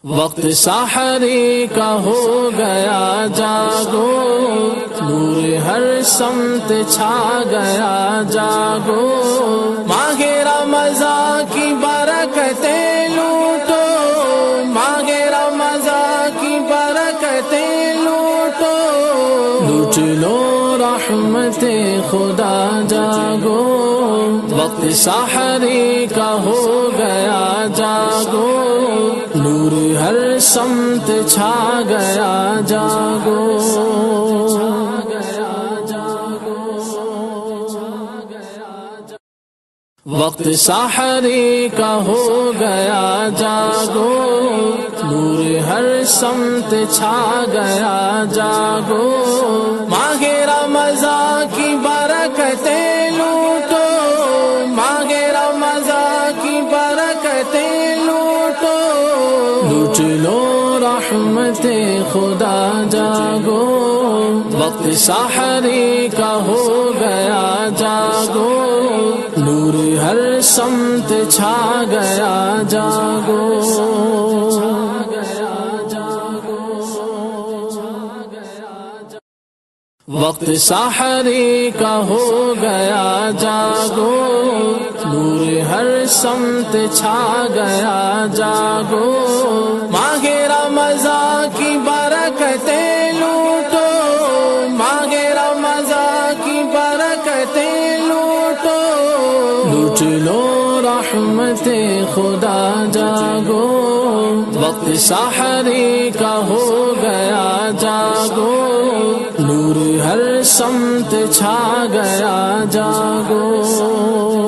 وقت سحری کا ہو گیا جاگو، نور ہر سمت چھا گیا جاگو، ماہ رمضان کی برکتیں لوٹو، ماہ رمضان کی برکتیں لوٹو، لوٹ لو رحمت خدا جاگو، وقت سحری کا ہو گیا جاگو، نور ہر سمت چھا گیا جاگو، وقت سحری کا ہو گیا جاگو، نور ہر سمت چھا گیا جاگو، ماہ رمضان کی برکتیں لوٹو، ماہ رمضان کی برکتیں لوٹو، لوٹ لو رحمت خدا جاگو، وقت سحری کا ہو گیا جاگو، نور ہر سمت چھا گیا جاگو، وقت سحری کا ہو گیا جاگو، نور ہر سمت چھا گیا جاگو، ماہ رمضان کی برکتیں لوٹو، ماہ رمضان کی برکتیں لوٹو، لوٹ لو رحمت خدا جاگو، وقت سحری کا ہو گیا جاگو، نور ہر سمت چھا گیا جاگو۔